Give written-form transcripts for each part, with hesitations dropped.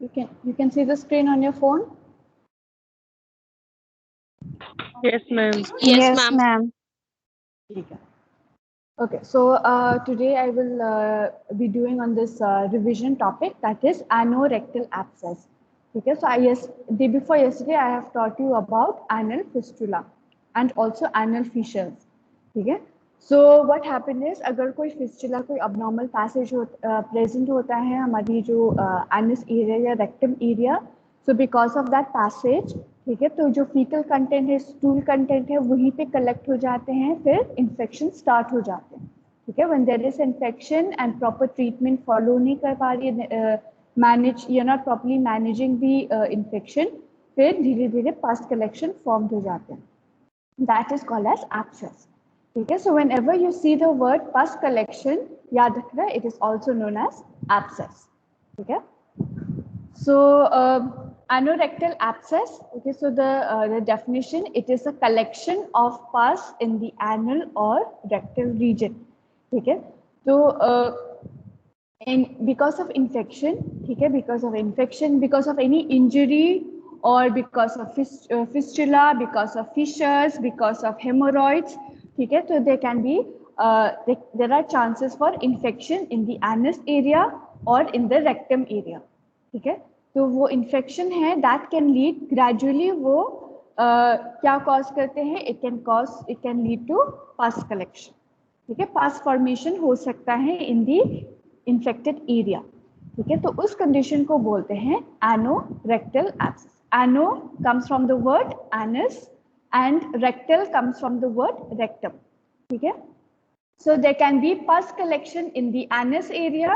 You can see the screen on your phone. Yes, ma'am. Yes, Yes, ma'am. ma'am. Okay, so today I will be doing on this revision topic, that is anorectal abscess. Okay, so day before yesterday I have taught you about anal fistula and also anal fissures. Okay, so what happened is अगर कोई fistula कोई abnormal passage present होता है हमारी जो anus area या rectum area, so because of that passage, ठीक है, तो जो फीकल कंटेंट है, स्टूल कंटेंट है, वहीं पे कलेक्ट हो जाते हैं, फिर इन्फेक्शन स्टार्ट हो जाते हैं. ठीक है, when there is infection and proper treatment follow नहीं कर पा रही है, manage you not properly managing the infection, फिर धीरे धीरे पास्ट कलेक्शन फॉर्म हो जाते हैं. That is called as abscess. ठीक है, so whenever you see the word pus collection, याद रखना it is also known as abscess. ठीक है, so anorectal abscess, okay, so the definition, it is a collection of pus in the anal or rectal region. ठीक है, तो because of infection, ठीक है, because of any injury or because of fistula, because of fissures, because of hemorrhoids, ठीक है, तो there can be there are chances for infection in the anus area or in the rectum area. ठीक है, तो वो infection है that can lead gradually, वो क्या कॉज करते हैं, इट कैन लीड टू पस कलेक्शन. ठीक है, पस फॉर्मेशन हो सकता है इन दी इन्फेक्टेड एरिया. ठीक है, तो उस कंडीशन को बोलते हैं anorectal abscess. Ano comes from the word anus and rectal comes from the word rectum. ठीक है, so there can be pus collection in the anus area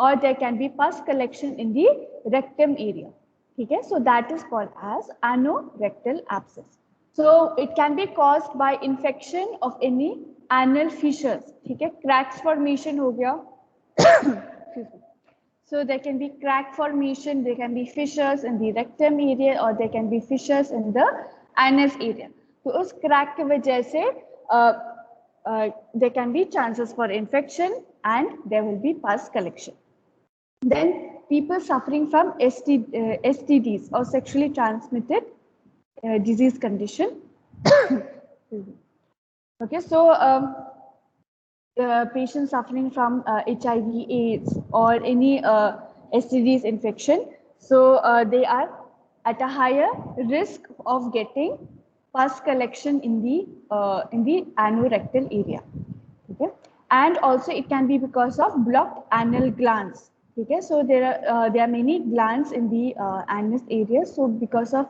or there can be pus collection in the rectum area. Okay, so that is called as anorectal abscess. So it can be caused by infection of any anal fissures. Okay, cracks formation हो गया. So there can be crack formation, there can be fissures in the rectum area or there can be fissures in the anus area. तो उस crack की वजह से there can be chances for infection and there will be pus collection. Then people suffering from STDs or sexually transmitted disease condition. Okay, so patients suffering from HIV/AIDS or any STDs infection, so they are at a higher risk of getting pus collection in the anorectal area. Okay, and also it can be because of blocked anal glands. Okay, so there are many glands in the anus area, so because of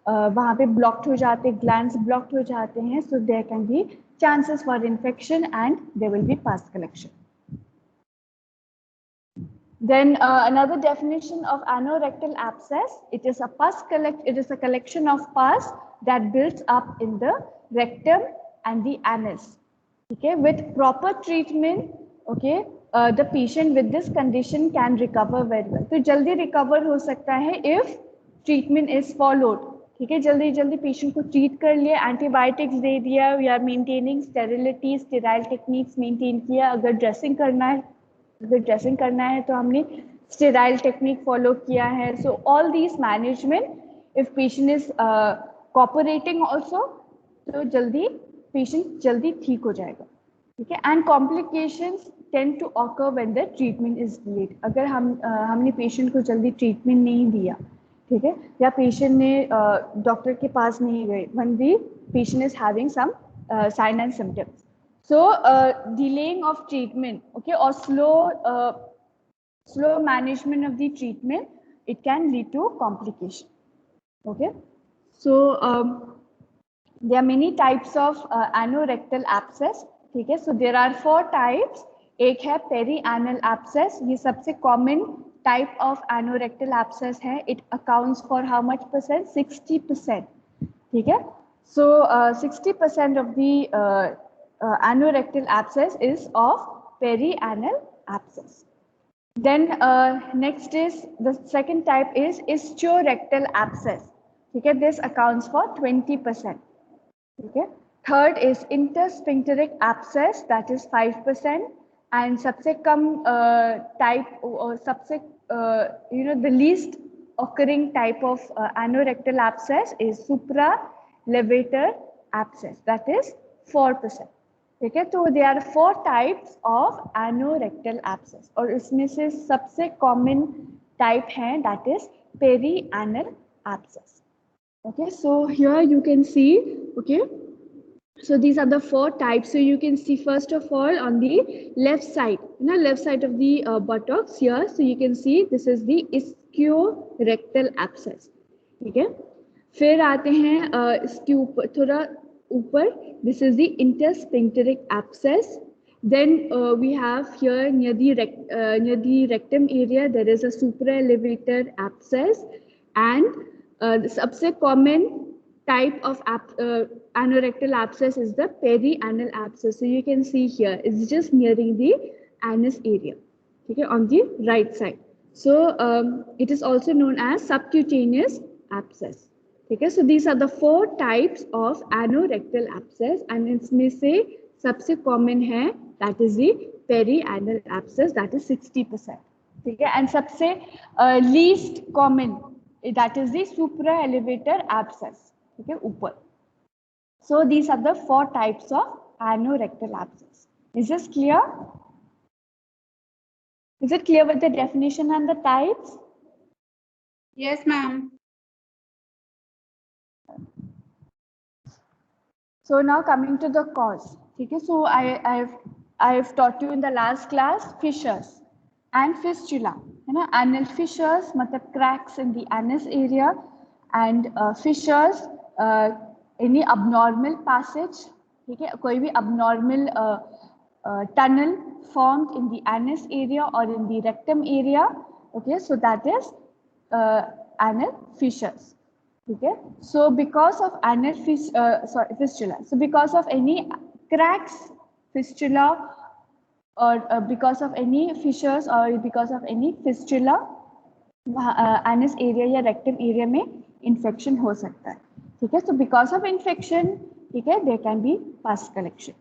वहाँ पे blocked हो जाते, glands blocked हो जाते हैं, so there can be chances for infection and there will be pus collection. Then another definition of anorectal abscess, it is a collection of pus that builds up in the rectum and the anus. Okay, with proper treatment, okay, the patient with this condition can recover very well. तो जल्दी recover हो सकता है if treatment is followed. ठीक है, जल्दी जल्दी patient को ट्रीट कर लिया, एंटीबायोटिक्स दे दिया, we are maintaining sterility, sterile techniques maintain किया. अगर ड्रेसिंग करना है तो हमने स्टेराइल टेक्निक फॉलो किया है. So all these management, if patient is cooperating also, तो पेशेंट जल्दी ठीक हो जाएगा. ठीक है, and complications tend to occur when the treatment is delayed. अगर हमने पेशेंट को जल्दी ट्रीटमेंट नहीं दिया, ठीक है, या पेशेंट ने डॉक्टर के पास नहीं गए, when the patient is having some sign and symptoms, so delaying of treatment, okay, or slow management of the treatment, it can lead to complication. Okay, so there are many types of anorectal abscess. ठीक है, so there are 4 types. एक है perianal abscess, ये सबसे common type of anorectal abscess है. It accounts for how much percent? 60%. ठीक है, so 60% of the anorectal abscess is of perianal abscess. Then next is the second type is ischiorectal abscess. ठीक है, this accounts for 20%. ठीक है, third is intersphincteric abscess, that is 5%. And सबसे कम type और सबसे the least occurring type of anorectal abscess is supralevator abscess, that is 4%. ठीक है, तो there are 4 types of anorectal abscess और इसमें से सबसे common type है that is perianal abscess. Okay, so here you can see, okay, so these are the 4 types. So you can see first of all on the left side, left side of the buttocks here. So you can see this is the ischiorectal abscess. ठीक है, फिर आते हैं इसके ऊपर थोड़ा ऊपर, this is the intersphincteric abscess. Then we have here near the rectum area there is a supraelevator abscess, and the सबसे common type of anorectal abscess is the perianal abscess. So you can see here it's just nearing the anus area, okay, on the right side. So it is also known as subcutaneous abscess. Okay, so these are the 4 types of anorectal abscess, and इसमें से सबसे common है that is the perianal abscess, that is 60%. ठीक है, and सबसे least common that is the supraelevator abscess. ठीक है, ऊपर. So these are the 4 types of anorectal abscess. Is this clear? Is it clear with the definition and the types? Yes, ma'am. So now coming to the cause. Okay, so I've taught you in the last class fissures and fistula. Anal fissures, matlab cracks in the anus area, and fissures, any abnormal passage. Okay, कोई भी abnormal tunnel formed in the anus area or in the rectum area. Okay, so that is anal fissures. Okay, so because of anal fistula, so because of any cracks, fistula, or because of any fissures or because of any fistula, anus area या rectum area में infection हो सकता है. ठीक है, so because of infection, ठीक है, there can be pus collection.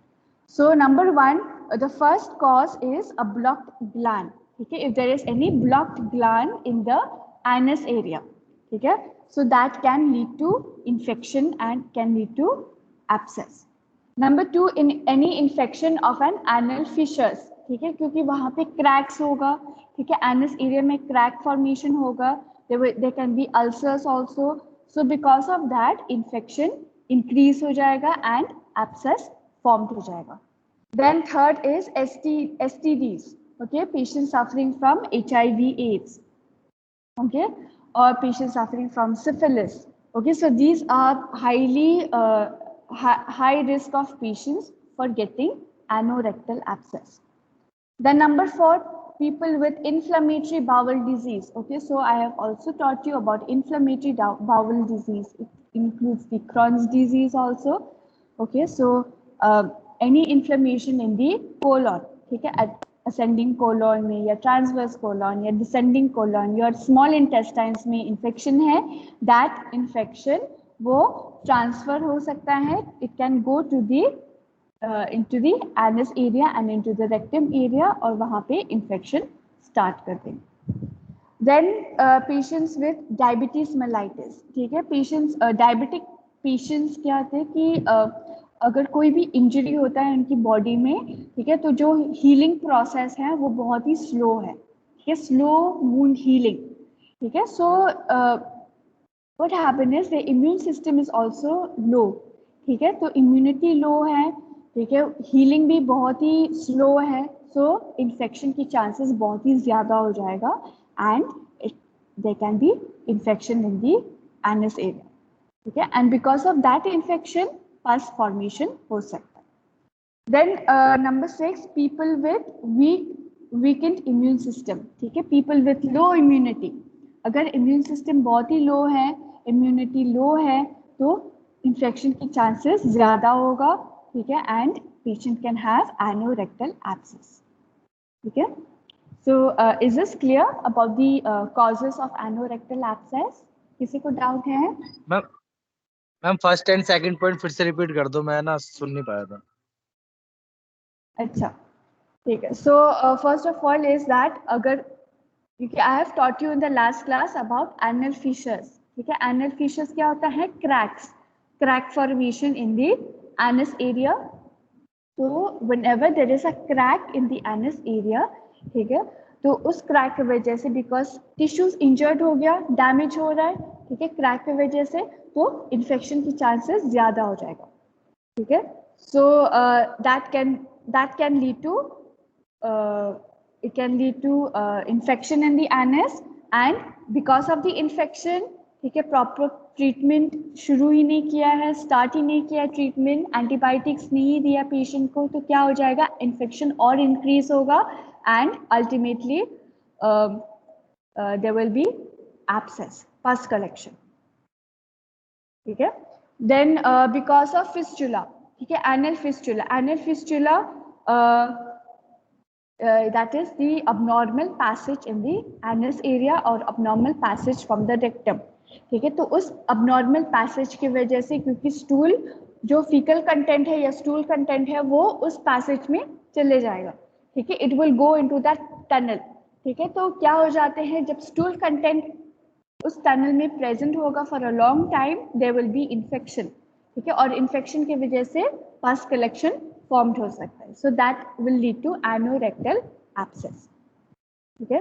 So number 1, the first cause is a blocked gland. Okay, if there is any blocked gland in the anus area, okay, so that can lead to infection and can lead to abscess. Number 2, in any infection of an anal fissures, ठीक है, क्योंकि वहाँ पे cracks होगा, ठीक है, anus area में crack formation होगा, there can be ulcers also. So because of that, infection increase हो जाएगा and abscess formed हो जाएगा. Then third is STDs, okay, patients suffering from HIV/AIDS, okay, or patients suffering from syphilis. Okay, so these are highly high risk of patients for getting anorectal abscess. Then number 4, people with inflammatory bowel disease. Okay, so I have also taught you about inflammatory bowel disease. It includes the Crohn's disease also. Okay, so any inflammation in the colon, ठीक है, ascending colon में या transverse colon या descending colon, your small intestines में infection है, that infection वो transfer हो सकता है, it can go to the into the anus area and into the rectum area और वहाँ पे infection start कर देंगे. Then patients with diabetes mellitus, ठीक है, patients diabetic patients क्या होते हैं कि अगर कोई भी इंजरी होता है उनकी बॉडी में, ठीक है, तो जो हीलिंग प्रोसेस है वो बहुत ही स्लो है, ठीक है, स्लो वुंड हीलिंग, ठीक है. So what happen is the immune system is also low, ठीक है, तो इम्यूनिटी लो है, ठीक है, हीलिंग भी बहुत ही स्लो है, सो इन्फेक्शन की चांसेस बहुत ही ज़्यादा हो जाएगा and there can be infection in the anus area, ठीक है, and because of that infection pus formation हो सकता है. Then number 6, people with weakened immune system, ठीक है, people with low immunity. अगर immune system बहुत ही low है, immunity low है, तो infection की chances ज़्यादा होगा, ठीक है, and patient can have anorectal abscess. ठीक है. So is this clear about the causes of anorectal abscess? किसी को doubt है? Ma'am first and second point फिर से रिपीट कर दो, मैं ना सुन नहीं पाया था. अच्छा, ठीक है. So first of all is that अगर क्योंकि I have taught you in the last class about anal fissures. ठीक है, एनल फिशर्स क्या होता है? Crack formation in the anus area. तो whenever there is a crack in the anus area, ठीक है, तो उस क्रैक की वजह से बिकॉज टिश्यूज इंजर्ड हो गया, डैमेज हो रहा है, ठीक है, क्रैक की वजह से, तो इन्फेक्शन की चांसेस ज्यादा हो जाएगा. ठीक है, सो that can lead to it can lead to infection in the anus, and because of the infection, ठीक है, प्रॉपर ट्रीटमेंट शुरू ही नहीं किया है, स्टार्ट ही नहीं किया ट्रीटमेंट, एंटीबायोटिक्स नहीं दिया पेशेंट को, तो क्या हो जाएगा? इन्फेक्शन और इंक्रीज होगा and ultimately there will be abscess, pus collection. ठीक है, देन बिकॉज ऑफ फिस्टुला, ठीक है, anal fistula that is the abnormal passage in the anus area or abnormal passage from the rectum. ठीक है, तो उस abnormal passage की वजह से, क्योंकि स्टूल जो फीकल कंटेंट है या स्टूल कंटेंट है वो उस पैसेज में चले जाएगा. ठीक है, it will go into that tunnel. ठीक है, तो क्या हो जाते हैं, जब स्टूल कंटेंट उस टनल में प्रेजेंट होगा for a long time, there will be infection. ठीक है, और इन्फेक्शन की वजह से पस कलेक्शन फॉर्म्ड हो सकता है. So that will lead to anorectal abscess. ठीक है,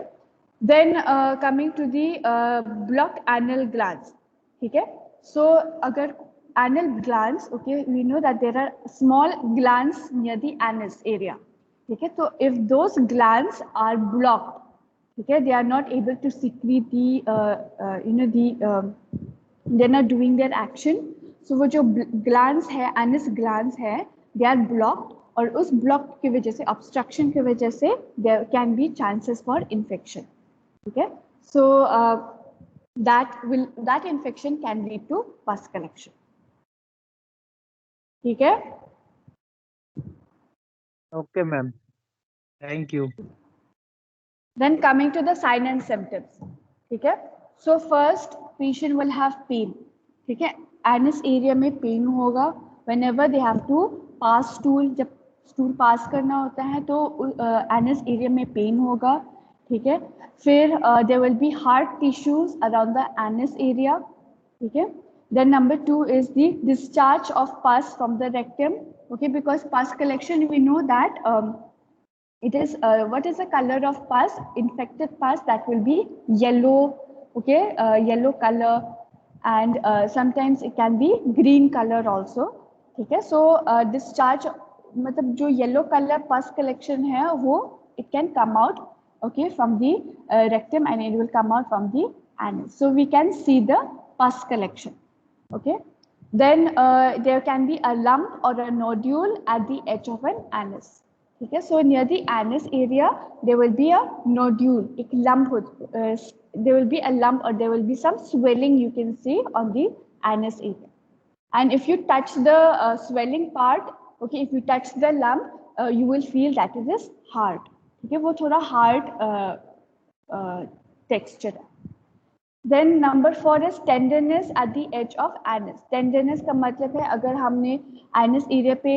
then coming to the blocked anal glands. ठीक है, सो अगर anal glands, okay, we know that there are small glands near the anus area. ठीक है, तो if those glands are blocked, ठीक है, they are not able to secrete they're not doing their action. So वो जो glands है, anus glands है, they are blocked, और उस block की वजह से, obstruction की वजह से there can be chances for infection. ठीक है, so that infection can lead to pus collection. ठीक है, Okay, ma'am. Thank you. then coming to the sign and symptoms. ठीक है, so first patient will have pain. ठीक है, anus area में pain होगा whenever they have to pass stool. जब stool pass करना होता है तो anus area में pain होगा. ठीक है, फिर there will be hard tissues around the anus area. ठीक है, then number 2 is the discharge of pus from the rectum. Okay, because pus collection, we know that it is what is the color of pus? Infected pus, that will be yellow. Okay, yellow color, and sometimes it can be green color also. ठीक है, so discharge मतलब जो yellow color pus collection है वो it can come out, okay, from the rectum, and it will come out from the anus. So we can see the pus collection. Okay, then there can be a lump or a nodule at the edge of an anus. ठीक है, so near the anus area there will be a nodule, एक lump, there will be a lump or there will be some swelling you can see on the anus area. And if you touch the swelling part, okay, if you touch the lump, you will feel that it is hard. ठीक है, वो थोड़ा hard texture है. Then number 4 is tenderness at the edge of anus. Tenderness का मतलब है अगर हमने anus area पे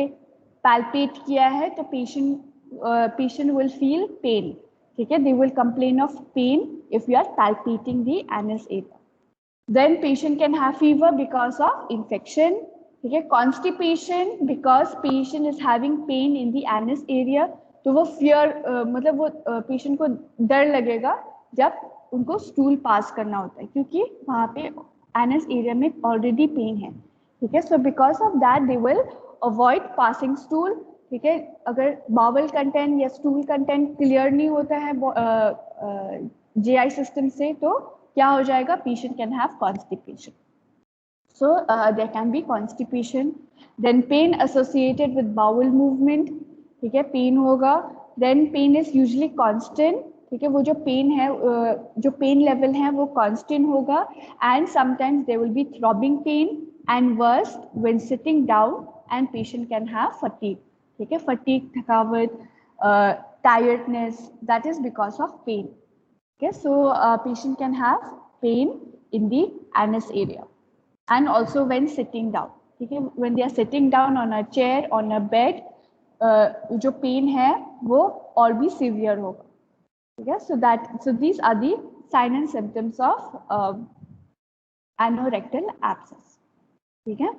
palpate किया है तो patient will feel pain. ठीक है, they will complain of pain if you are palpating the anus area. Then patient can have fever because of infection. ठीक है, constipation because patient is having pain in the anus area. तो वो fear मतलब वो patient को डर लगेगा जब उनको स्टूल पास करना होता है, क्योंकि वहाँ पे एनस एरिया में ऑलरेडी पेन है. ठीक है, so because of that they will avoid passing stool. ठीक है, अगर बावल कंटेंट या स्टूल कंटेंट क्लियर नहीं होता है जीआई सिस्टम से, तो क्या हो जाएगा? Patient can have constipation. So there can be constipation. Then pain associated with bowel movement. ठीक है, पेन होगा. Then pain is usually constant. ठीक है, वो जो पेन है, जो पेन लेवल है वो कांस्टेंट होगा. And sometimes there will be throbbing pain and worst when sitting down, and patient can have fatigue. ठीक है, फटीग, थकावट, tiredness, that is because of pain. Okay, so patient can have pain in the anus area, and also when sitting down. ठीक है, when they are sitting down on a chair, on a bed, जो pen है वो और भी severe होगा. ठीक है. So these are the sign and symptoms of anorectal abscess. ठीक है.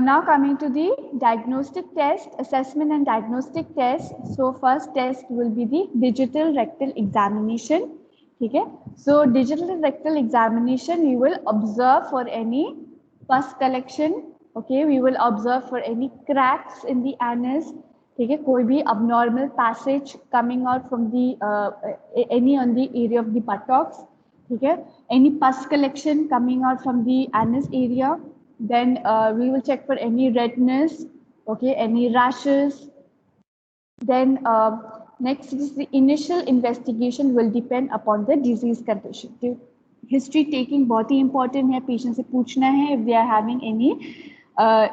Now coming to the diagnostic test, assessment and diagnostic test. So first test will be the digital rectal examination. ठीक है. So digital rectal examination, we will observe for any pus collection. Okay, we will observe for any cracks in the anus. ठीक है. कोई भी abnormal passage coming out from the any on the area of the buttocks. ठीक है. Any pus collection coming out from the anus area. Then we will check for any redness, okay, any rashes. Then next is the initial investigation will depend upon the disease condition. The history taking बहुत ही important है. Patient से पूछना है if they are having any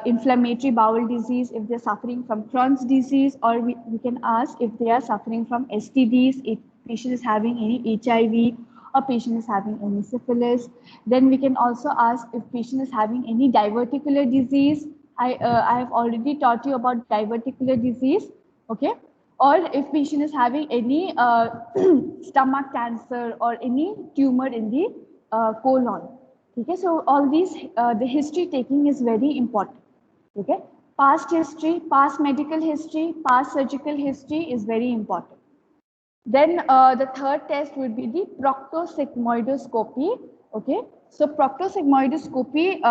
inflammatory bowel disease, if they are suffering from Crohn's disease, or we can ask if they are suffering from STDs, if patient is having any HIV, or patient is having any syphilis. Then we can also ask if patient is having any diverticular disease. I have already taught you about diverticular disease, okay? Or if patient is having any stomach cancer or any tumor in the colon. Okay, so all these the history taking is very important. Okay, past history, past medical history, past surgical history is very important. Then the third test would be the proctosigmoidoscopy. Okay, so proctosigmoidoscopy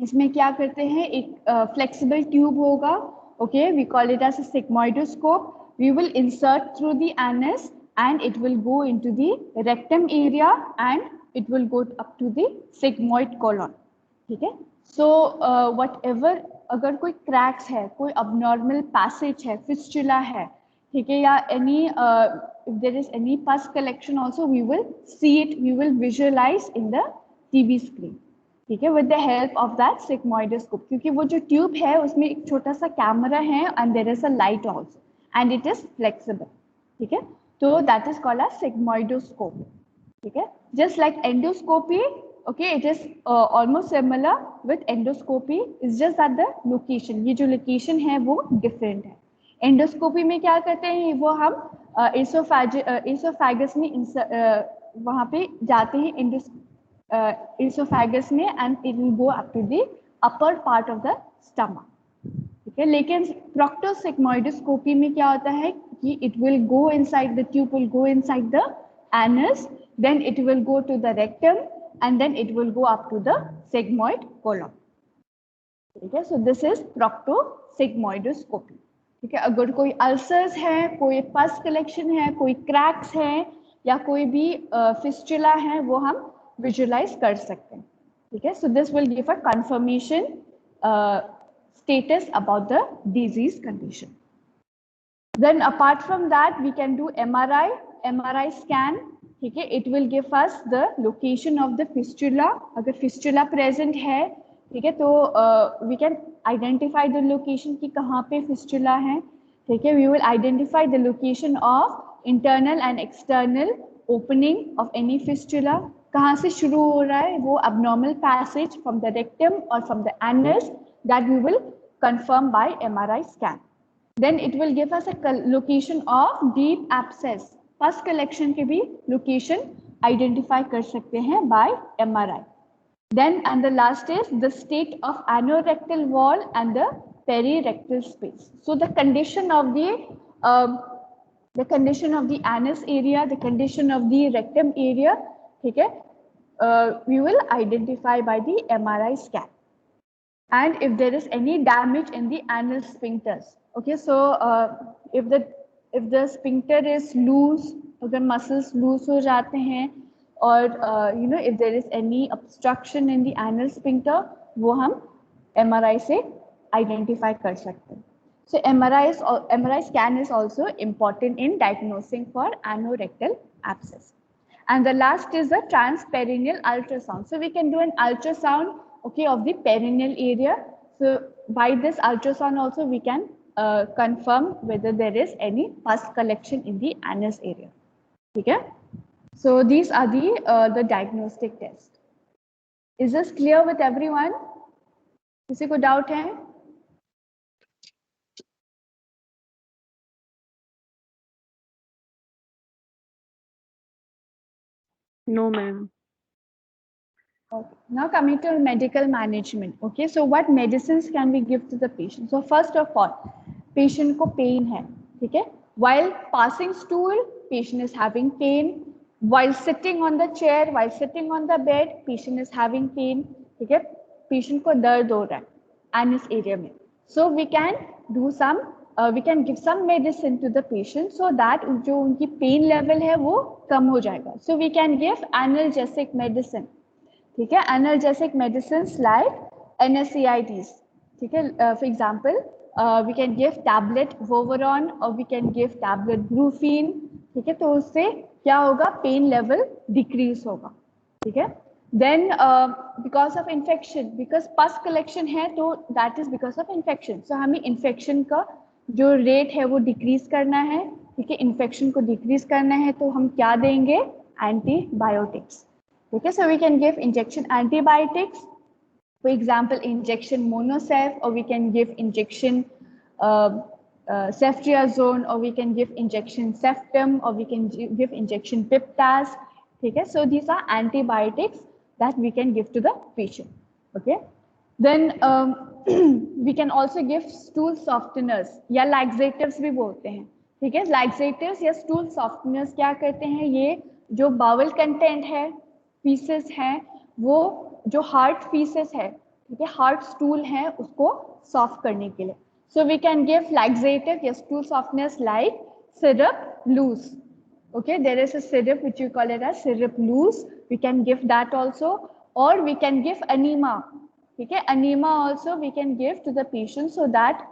इसमें क्या करते हैं, एक flexible tube होगा. Okay, we call it as a sigmoidoscope. We will insert through the anus and it will go into the rectum area and it will go up to the sigmoid colon. ठीक है. So whatever, अगर कोई cracks है, कोई abnormal passage है, fistula है, ठीक है, या any if there is any pus collection also, we will see it, we will visualize in the TV screen. ठीक है, with the help of that sigmoidoscope, क्योंकि वो जो ट्यूब है उसमें एक छोटा सा कैमरा है and there is a light also and it is flexible. ठीक है, तो that is called as sigmoidoscope. ठीक है, just like endoscopy, okay, it is almost similar with endoscopy, it's just that the location, ये जो location है वो different है. एंडोस्कोपी में क्या करते हैं, वो हम एसोफेगस में वहाँ पे जाते हैं एसोफेगस में and it will go up to the upper part of the stomach. ठीक है, लेकिन proctosigmoidoscopy में क्या होता है कि it will go inside, the tube will go inside the anus, then it will go to the rectum and then it will go up to the sigmoid colon. ठीक है, so this is proctosigmoidoscopy. ठीक है, अगर कोई ulcers है, कोई पस collection है, कोई क्रैक्स है या कोई भी फिस्टुला है, वो हम विजुअलाइज कर सकते हैं. ठीक है, so this will give a confirmation status about the disease condition. Then apart from that we can do MRI scan. ठीक है, it will give us the location of the fistula. अगर fistula present है, ठीक है, तो we can identify the location कि कहाँ पे fistula है. ठीक है, we will identify the location of internal and external opening of any fistula. कहाँ से शुरू हो रहा है, वो abnormal passage from the rectum or from the anus, that we will confirm by MRI scan. Then it will give us a location of deep abscess. Pus collection के भी location identify कर सकते हैं by MRI. Then and the last is the state of anorectal wall and the perirectal space. So the condition of the anus area, the condition of the rectum area, ठीक है, we will identify by the MRI scan. And if there is any damage in the anal sphincters, okay, so if the sphincter is loose, अगर muscles loose हो जाते हैं, और you know, if there is any obstruction in the anal sphincter, वो हम MRI से identify कर सकते हैं. So MRI scan is also important in diagnosing for anorectal abscess. And the last is the transperineal ultrasound. So we can do an ultrasound, okay, of the perineal area. So by this ultrasound also we can confirm whether there is any pus collection in the anus area. Okay, so these are the diagnostic tests. Is this clear with everyone? किसी को doubt है? No, ma'am. Okay. Now coming to medical management. Okay, so what medicines can we give to the patient? So first of all, patient को pain है, ठीक है? While passing stool, patient is having pain. While sitting on the chair, while sitting on the bed, patient is having pain, ठीक है? Patient को दर्द हो रहा है anus area में. So we can do some, we can give some medicine to the patient so that जो उनकी pain level है वो कम हो जाएगा. So we can give analgesic medicine. ठीक है, एनाल्जेसिक मेडिसिन लाइक NSAIDs, ठीक है, for example we can give tablet Voveran और we can give tablet Brufen, ठीक है, तो उससे क्या होगा, पेन लेवल डिक्रीज होगा, ठीक है. Then because of infection, because pus collection है तो that is because of infection, so हमें इन्फेक्शन का जो रेट है वो डिक्रीज करना है, ठीक है, इन्फेक्शन को डिक्रीज करना है तो हम क्या देंगे, antibiotics. Okay, so we can give injection antibiotics, for example, injection Monosef, or we can give injection ceftriaxone, or we can give injection Ceftum, or we can give injection Piptas. Okay, so these are antibiotics that we can give to the patient. Okay, then we can also give stool softeners या laxatives भी बोलते हैं, ठीक है. laxatives या stool softeners क्या करते हैं, ये जो bowel content है, पीसेस हैं, वो जो हार्ट पीसेस है, ठीक है, हार्ट स्टूल है, उसको सॉफ्ट करने के लिए. So we can give laxative या stool softness like syrup loose. Okay, there is a syrup which you call it as syrup loose, we can give that also, और वी कैन गिव अनीमा, ठीक है, enema also we can give to the patient so that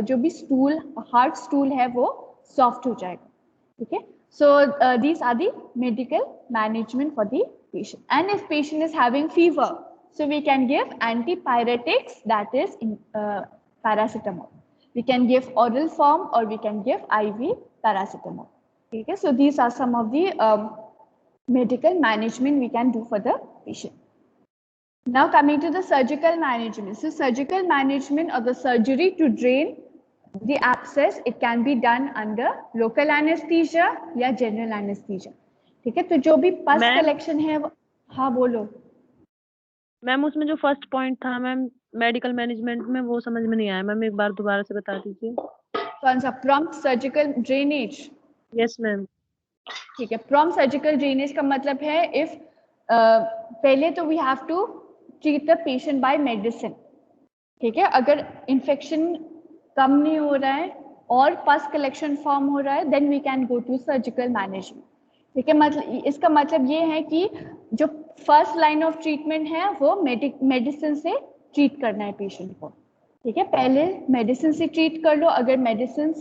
जो भी stool, heart stool है वो soft हो जाएगा, ठीक है. So these are the medical management for the patient. And if patient is having fever, so we can give antipyretics, that is paracetamol. We can give oral form or we can give IV paracetamol. Okay, so these are some of the medical management we can do for the patient. Now coming to the surgical management. So surgical management or the surgery to drain the abscess, it can be done under local anesthesia या general anesthesia, ठीक है. तो जो भी पस collection है, हाँ बोलो मैम. उसमें जो फर्स्ट पॉइंट था मैम मेडिकल मैनेजमेंट में, वो समझ में नहीं आया मैम, एक बार दोबारा से बता दीजिए. कौन सा, prompt surgical drainage? Yes ma'am. ठीक है, प्रॉम्प्ट सर्जिकल ड्रेनेज का मतलब है इफ पहले तो we have to treat the patient by medicine, ठीक है. अगर इन्फेक्शन कम नहीं हो रहा है और पस कलेक्शन फॉर्म हो रहा है, then we can go to surgical management, ठीक है. मतलब इसका मतलब ये है कि जो फर्स्ट लाइन ऑफ ट्रीटमेंट है वो मेडिसिन से ट्रीट करना है पेशेंट को, ठीक है. पहले मेडिसिन से ट्रीट कर लो, अगर मेडिसिन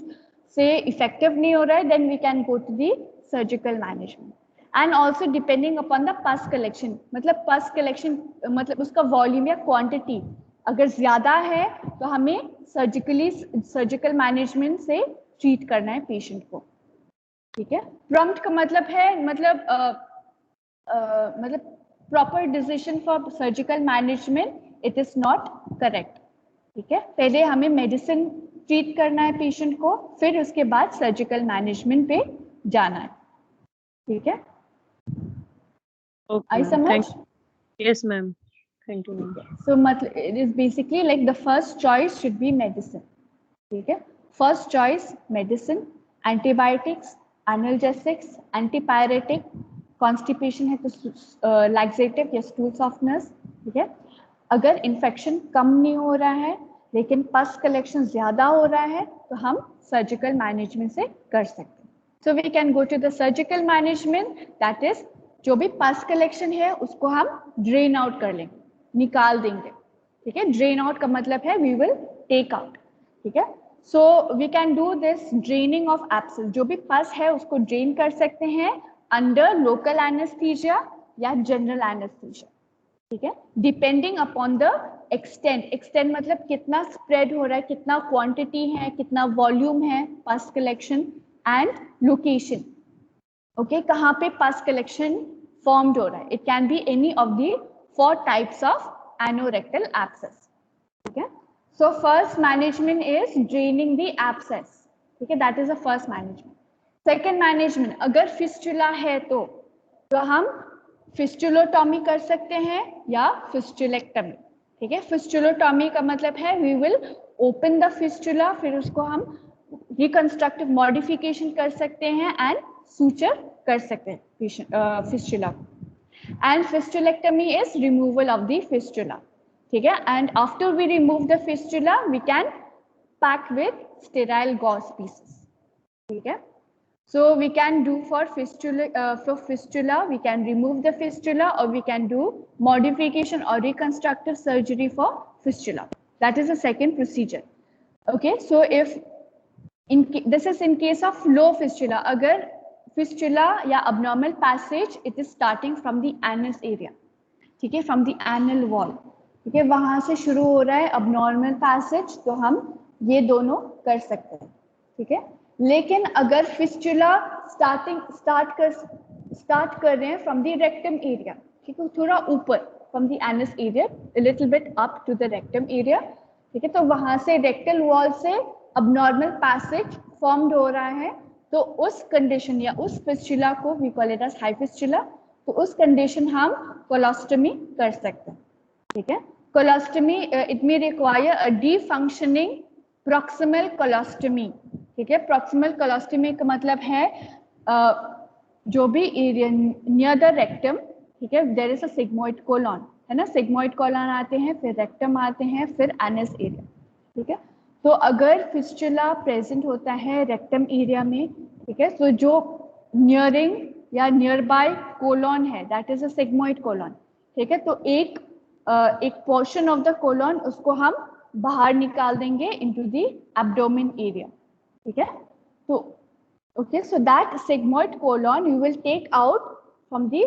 से इफेक्टिव नहीं हो रहा है, then we can go to the surgical management. And also depending upon the pus collection, मतलब पस कलेक्शन मतलब उसका वॉल्यूम या क्वांटिटी अगर ज्यादा है तो हमें सर्जिकल मैनेजमेंट से ट्रीट करना है पेशेंट को, ठीक है. प्रॉम्प्ट का मतलब है मतलब proper decision for surgical management, it is not correct, ठीक है. पहले हमें मेडिसिन ट्रीट करना है पेशेंट को, फिर उसके बाद सर्जिकल मैनेजमेंट पे जाना है, ठीक है. आई समझ? Yes ma'am, thank you ma'am. So it is basically like the first choice should be medicine, ठीक है. First choice medicine, antibiotics, analgesics, antipyretic, constipation है तो laxative या stool softeners, ठीक है. अगर इन्फेक्शन कम नहीं हो रहा है लेकिन पस कलेक्शन ज्यादा हो रहा है तो हम सर्जिकल मैनेजमेंट से कर सकते हैं. So we can go to the surgical management, that is जो भी पस कलेक्शन है उसको हम ड्रेन आउट कर लेंगे, निकाल देंगे, ठीक है. ड्रेन आउट का मतलब है वी विल टेक आउट, ठीक है. So we can do this draining of abscess, जो भी पस है उसको ड्रेन कर सकते हैं अंडर लोकल एनेस्थीसिया या जनरल एनेस्थीसिया, ठीक है. डिपेंडिंग अपॉन द एक्सटेंट मतलब कितना स्प्रेड हो रहा है, कितना क्वांटिटी है, कितना वॉल्यूम है पस कलेक्शन, एंड लोकेशन, ओके, कहाँ पे पस कलेक्शन फॉर्म्ड हो रहा है. It can be any of the 4 types of anorectal abscess, ठीक है. So first management is draining the abscess, ठीक है, that is the first management. Second management, अगर fistula है तो हम फिस्टुलोटॉमी कर सकते हैं या फिस्टुलेक्टमी। ठीक है, फिस्टुलोटॉमी का मतलब है we will open the fistula, फिर उसको हम रिकंस्ट्रक्टिव मॉडिफिकेशन कर सकते हैं एंड सूचर कर सकते हैं fistula. And fistulectomy is removal of the fistula. ठीक है, and after we remove the fistula we can pack with sterile gauze pieces. ठीक है, so we can do for fistula we can remove the fistula, or we can do modification or reconstructive surgery for fistula. That is the second procedure. Okay, so if this is in case of low fistula, agar fistula या abnormal passage it is starting from the anus area, ठीक है, from the anal wall, ठीक है, वहां से शुरू हो रहा है abnormal passage, तो हम ये दोनों कर सकते हैं। ठीक है, लेकिन अगर फिस्टुला स्टार्ट कर रहे हैं फ्रॉम द रेक्टम एरिया, ठीक है, थोड़ा ऊपर from the anus area, little bit up to the rectum area, ठीक है, तो वहां से रेक्टल वॉल से अबनॉर्मल पैसेज फॉर्म्ड हो रहा है, तो उस कंडीशन या उस फिस्टुला को we call it as high fistula, तो उस कंडीशन हम कोलोस्टमी कर सकते हैं। ठीक है, colostomy it may require a defunctioning proximal colostomy. ठीक है, प्रॉक्सिमल कोलोस्टमी का मतलब है जो भी एरिया नियर द रेक्टम, ठीक है, there is a sigmoid colon, है ना, सिग्मोइड कोलॉन आते हैं, फिर रेक्टम आते हैं, फिर एनस एरिया। ठीक है, तो अगर फिस्टुला प्रेजेंट होता है रेक्टम एरिया में, ठीक है, तो जो नियरिंग या नियर बाय कोलॉन है that is a sigmoid colon. ठीक है, तो एक पोर्शन ऑफ द कोलॉन उसको हम बाहर निकाल देंगे इनटू द एब्डोमेन एरिया। ठीक है, तो okay, so that sigmoid colon you will take out from the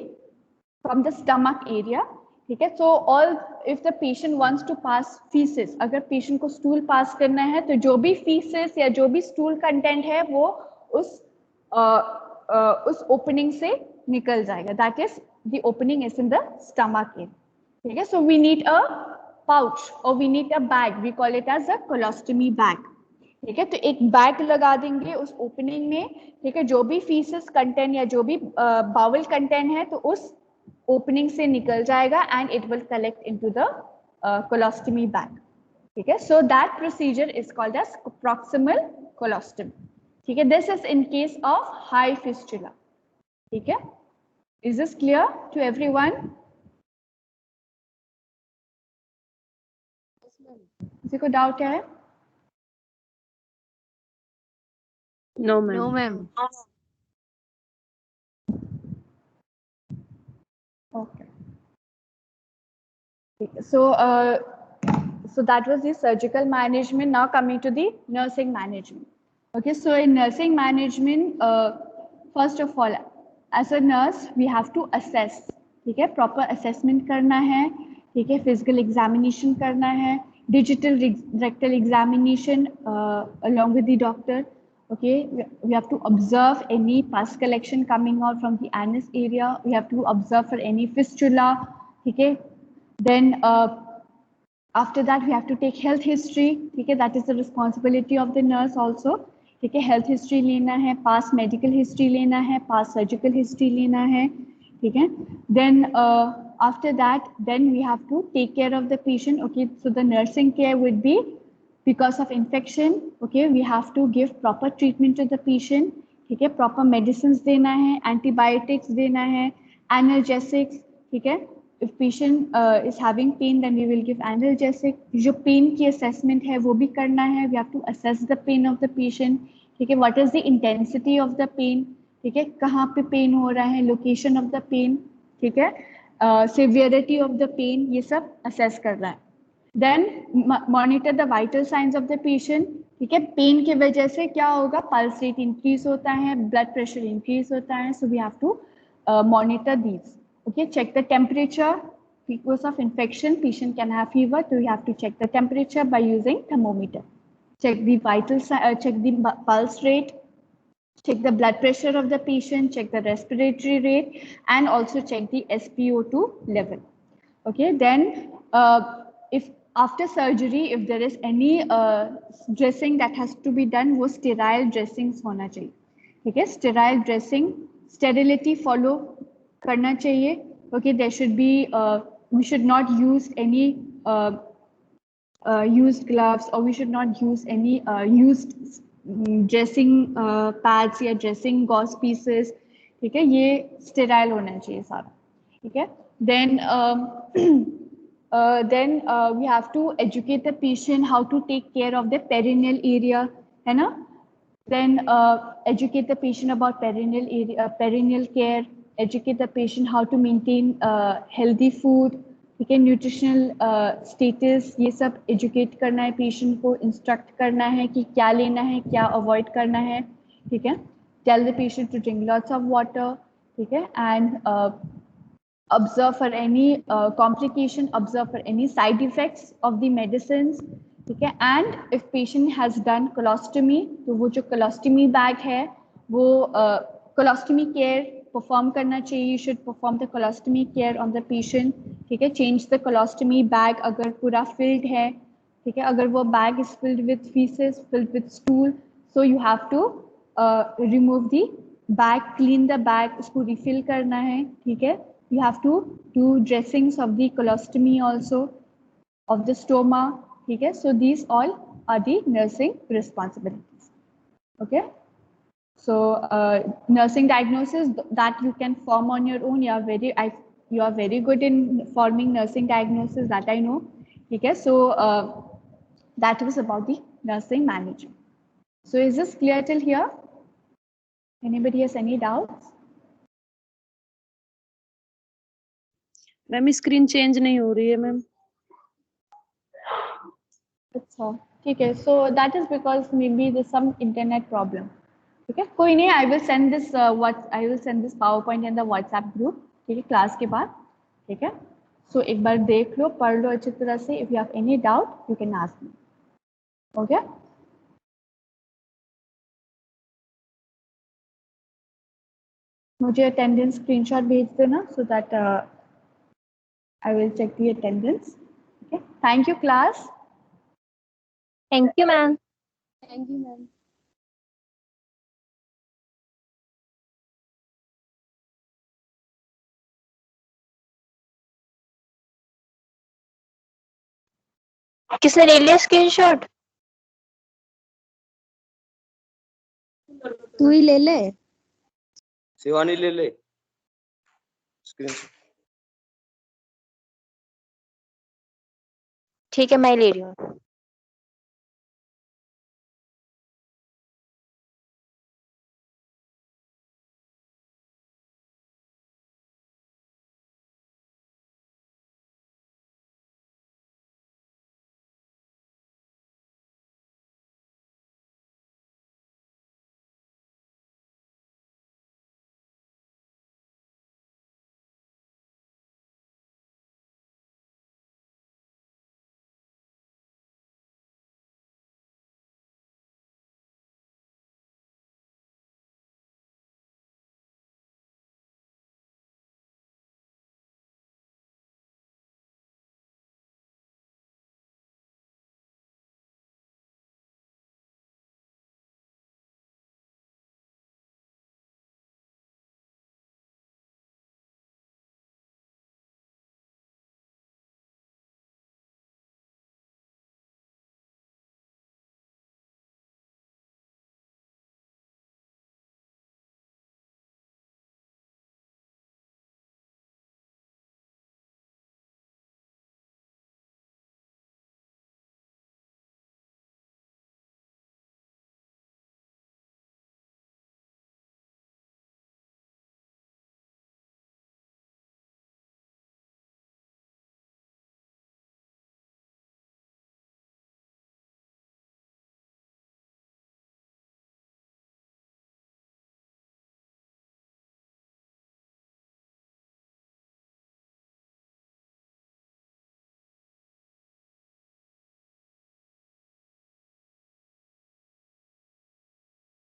stomach area। ठीक है, so all if the patient wants to pass feces, अगर patient को stool pass करना है तो जो भी feces या जो भी stool content है वो उस opening से निकल जाएगा, that is the opening is in the stomach area। ठीक है, so we need a pouch or we need a bag, we call it as a colostomy bag। ठीक है, तो एक बैग लगा देंगे उस ओपनिंग में, ठीक है, जो भी फीसेस कंटेंट या जो भी बाउल कंटेंट है तो उस ओपनिंग से निकल जाएगा and it will collect into the colostomy bag. ठीक है, so that procedure is called as proximal colostomy. ठीक है, this is in case of high fistula. ठीक है, is this clear to everyone? किसी को डाउट है? No, ma'am. No, ma'am. Okay. So that was the surgical management. Now coming to the nursing management. Okay, so in nursing management, first of all, as a nurse, we have to assess. ठीक है, proper assessment करना है, ठीक है, physical examination करना है, digital rectal examination along with the doctor। Okay, we have to observe any pus collection coming out from the anus area. We have to observe for any fistula. Okay, then after that we have to take health history। Okay, that is the responsibility of the nurse also। ठीक है, health history लेना है, past medical history लेना है, past surgical history लेना है। ठीक है, then after that then we have to take care of the patient। Okay, so the nursing care would be because of infection, okay, we have to give proper treatment to the patient। ठीक है, proper medicines देना है, antibiotics देना है, analgesics। ठीक है, if patient is having pain then we will give analgesic। जो pain की assessment है वो भी करना है, we have to assess the pain of the patient। ठीक है, what is the intensity of the pain, ठीक है, कहाँ पे pain हो रहा है, location of the pain, ठीक है, severity of the pain, ये सब assess करना है। Then monitor the vital signs of the patient। ठीक है, पेन की वजह से क्या होगा, पल्स रेट इंक्रीज होता है, ब्लड प्रेशर इंक्रीज होता है, so we have to monitor these। Okay, check the temperature because of infection patient can have fever, so you have to check the temperature by using thermometer। Check the vital check the pulse rate, check the blood pressure of the patient, check the respiratory rate, and also check the SpO2 level। Okay, then if after surgery if there is any dressing that has to be done, वो sterile dressings होना चाहिए। ठीक है, sterile dressing, sterility follow करना चाहिए। Okay, there should be, we should not use any used gloves, or we should not use any used dressing pads या dressing gauze pieces. ठीक है, ये sterile होना चाहिए सारा. ठीक है, then we have to educate the patient how to take care of the perineal area, है ना? Then educate the patient about perineal area, perineal care, educate the patient how to maintain healthy food. ठीक है, nutritional status, ये सब educate करना है patient को, instruct करना है कि क्या लेना है, क्या अवॉइड करना है. ठीक है, tell the patient to drink lots of water. ठीक है, and observe for any complication, observe for any side effects of the medicines. ठीक है, and if patient has done colostomy, तो वो जो colostomy bag है वो colostomy care perform करना चाहिए. You should perform the colostomy care on the patient. ठीक है, change the colostomy bag अगर पूरा filled है. ठीक है, अगर वो bag is filled with feces, filled with stool, so you have to remove the bag, clean the bag, उसको refill करना है. ठीक है, you have to do dressings of the colostomy also, of the stoma. ठीक है, so these all are the nursing responsibilities. Okay, so nursing diagnosis that you can form on your own. You are very good in forming nursing diagnosis, that I know. ठीक है, so that was about the nursing management. So is this clear till here? Anybody has any doubts? Ma'am screen change नहीं हो रही है ma'am. अच्छा, ठीक है, so that is because maybe there's some internet problem. ठीक है, कोई नहीं, I will send this PowerPoint in the WhatsApp group. ठीक है, क्लास के बाद. ठीक है, so एक बार देख लो, पढ़ लो अच्छी तरह से. If you have any doubt, you can ask me. Okay? मुझे अटेंडेंस स्क्रीनशॉट भेज देना so that I will check the attendance. Okay, thank you class. Thank you, ma'am. Thank you, ma'am. किसने ले लिया स्क्रीनशॉट? तू ही ले ले. शिवानी ले ले स्क्रीन. ठीक है, मैं ले रही हूँ.